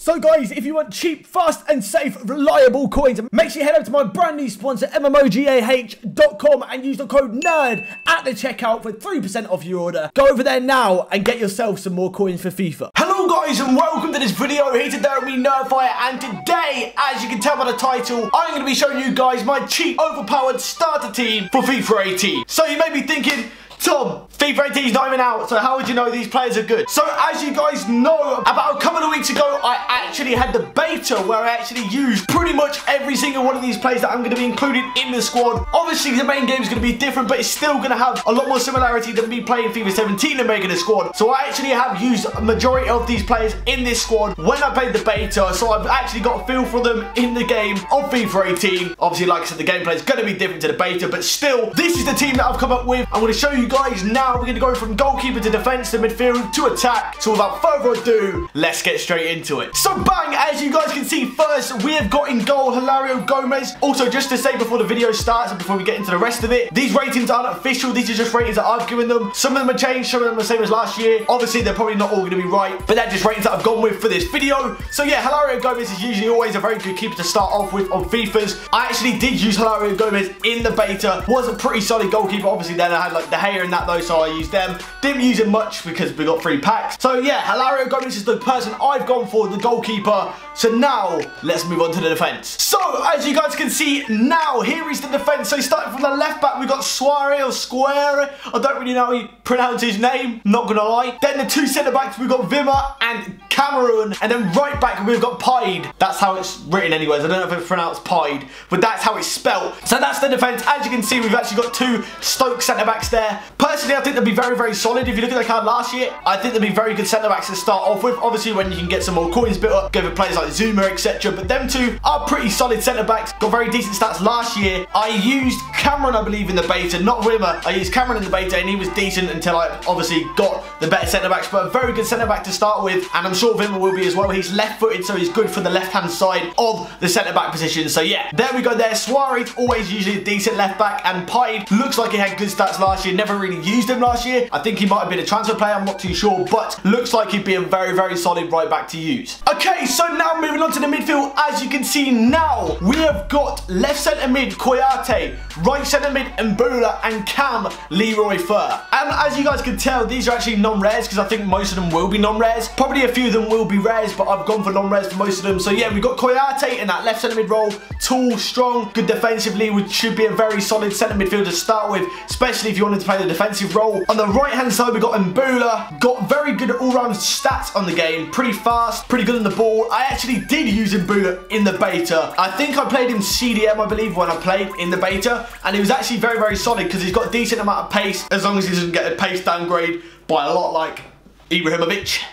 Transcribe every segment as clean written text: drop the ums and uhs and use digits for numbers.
So guys, if you want cheap, fast and safe, reliable coins, make sure you head over to my brand new sponsor, mmogah.com, and use the code NERD at the checkout for 3% off your order. Go over there now and get yourself some more coins for FIFA. Hello guys and welcome to this video. Here today with me, Nerdfire, and today, as you can tell by the title, I'm going to be showing you guys my cheap, overpowered starter team for FIFA 18. So you may be thinking, Tom, FIFA 18 is not even out, so how would you know these players are good? So as you guys know, about a couple of weeks ago, I actually had the beta where I actually used pretty much every single one of these players that I'm going to be included in the squad. Obviously, the main game is going to be different, but it's still going to have a lot more similarity than me playing FIFA 17 and making a squad. So I actually have used a majority of these players in this squad when I played the beta, so I've actually got a feel for them in the game of FIFA 18. Obviously, like I said, the gameplay is going to be different to the beta, but still, this is the team that I've come up with. I'm going to show you guys now. We're going to go from goalkeeper to defense to midfield to attack. So without further ado, let's get straight into it. So bang, as you guys can see, first we have got in goal Hilario Gomez. Also, just to say before the video starts and before we get into the rest of it, these ratings aren't official. These are just ratings that I've given them. Some of them have changed, some of them are the same as last year. Obviously, they're probably not all going to be right, but they're just ratings that I've gone with for this video. So yeah, Hilario Gomez is usually always a very good keeper to start off with on FIFAs. I actually did use Hilario Gomez in the beta. Was a pretty solid goalkeeper. Obviously, then I had like De Gea and that though, so I used them. Didn't use him much because we got 3 packs. So yeah, Hilario Gomez is the person I've gone for, the goalkeeper. So now, let's move on to the defense. So, as you guys can see now, here is the defense. So starting from the left back, we've got Suarez or Square. I don't really know how you pronounce his name, not gonna lie. Then the 2 centre backs, we've got Vimmer and Cameron. And then right back, we've got Pied. That's how it's written anyways. I don't know if it's pronounced Pied, but that's how it's spelt. So that's the defense. As you can see, we've actually got 2 Stoke centre backs there. Personally, I think they'll be very, very solid. If you look at the card last year, I think they'll be very good centre backs to start off with. Obviously, when you can get some more coins built up, go for players like Zuma, etc. But them 2 are pretty solid centre backs. Got very decent stats last year. I used Cameron, I believe, in the beta, not Rimmer. I used Cameron in the beta, and he was decent until I obviously got the better centre backs. But a very good centre back to start with, and I'm sure Vimmer will be as well. He's left-footed, so he's good for the left-hand side of the centre back position. So yeah, there we go. There, Suarez always usually a decent left back, and Pied looks like he had good stats last year. Never really used him last year. I think he might have been a transfer player, I'm not too sure, but looks like he'd be a very, very solid right back to use. Okay, so now moving on to the midfield. As you can see now, we have got left centre mid Koyate, right centre mid Mbula, and Cam Leroy Fer. And as you guys can tell, these are actually non-rares because I think most of them will be non-rares. Probably a few of them will be rares, but I've gone for non-rares for most of them. So yeah, we've got Koyate in that left centre mid role, tall, strong, good defensively, which should be a very solid centre midfield to start with, especially if you wanted to play the defensive role. On the right hand side, we've got Mbula, got very good all-round stats on the game, pretty fast, pretty good on the ball. I actually did use Mbula in the beta. I think I played him CDM, I believe, when I played in the beta, and he was actually very, very solid because he's got a decent amount of pace, as long as he doesn't get a pace downgrade by a lot like Ibrahimovic.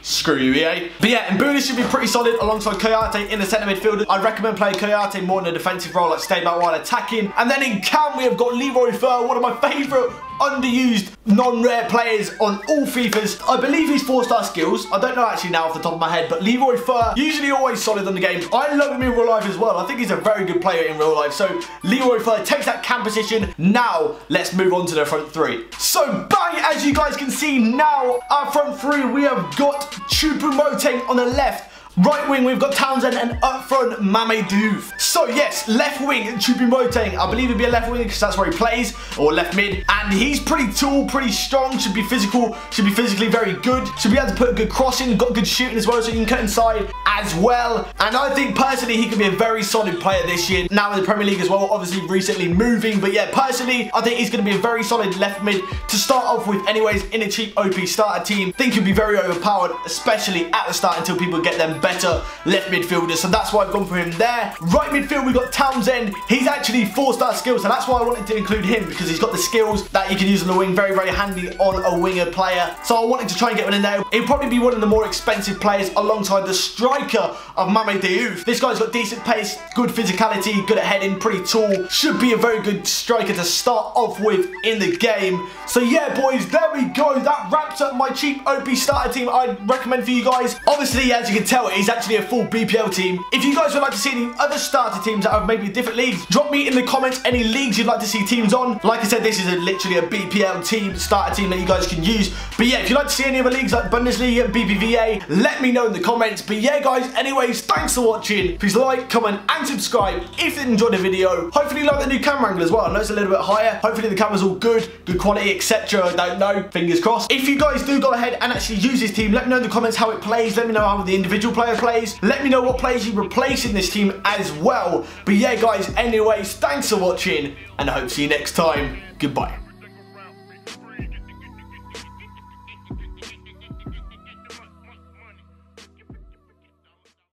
Screw you, EA. But yeah, Mbula should be pretty solid alongside Koyate in the centre midfield. I'd recommend playing Koyate more in a defensive role, like stay back while attacking. And then in Cam, we have got Leroy Fer, one of my favourite underused non-rare players on all FIFAs. I believe he's 4-star skills. I don't know actually now off the top of my head, but Leroy Fer, usually always solid on the game. I love him in real life as well. I think he's a very good player in real life. So Leroy Fer takes that Cam position. Now, let's move on to the front 3. So bang, as you guys can see now, our front 3, we have got Choupo-Moting on the left. Right wing, we've got Townsend, and up front, Mame Diouf. So yes, left wing, Choupo-Moting. I believe he'd be a left wing because that's where he plays, or left mid. And he's pretty tall, pretty strong, should be physical, should be physically very good. Should be able to put a good cross in, got good shooting as well, so he can cut inside as well. And I think personally, he could be a very solid player this year. Now in the Premier League as well, obviously recently moving. But yeah, personally, I think he's going to be a very solid left mid to start off with anyways in a cheap OP starter team. Think he'll be very overpowered, especially at the start until people get them better left midfielders, so that's why I've gone for him there. Right midfield, we've got Townsend. He's actually 4-star skills, so that's why I wanted to include him, because he's got the skills that you can use on the wing, very, very handy on a winger player. So I wanted to try and get one in there. He'll probably be one of the more expensive players alongside the striker of Mame Diouf. This guy's got decent pace, good physicality, good at heading, pretty tall. Should be a very good striker to start off with in the game. So yeah, boys, there we go. That wraps up my cheap OP starter team I'd recommend for you guys. Obviously, as you can tell, it is actually a full BPL team. If you guys would like to see any other starter teams that have maybe different leagues, drop me in the comments any leagues you'd like to see teams on. Like I said, this is literally a BPL team, starter team that you guys can use. But yeah, if you'd like to see any other leagues like Bundesliga, BBVA, let me know in the comments. But yeah, guys, anyways, thanks for watching. Please like, comment, and subscribe if you enjoyed the video. Hopefully you like the new camera angle as well. I know it's a little bit higher. Hopefully the camera's all good quality, etc. I don't know. Fingers crossed. If you guys do go ahead and actually use this team, let me know in the comments how it plays. Let me know how the individual player plays. Let me know what players you replace in this team as well. But yeah, guys, anyways, thanks for watching, and I hope to see you next time. Goodbye.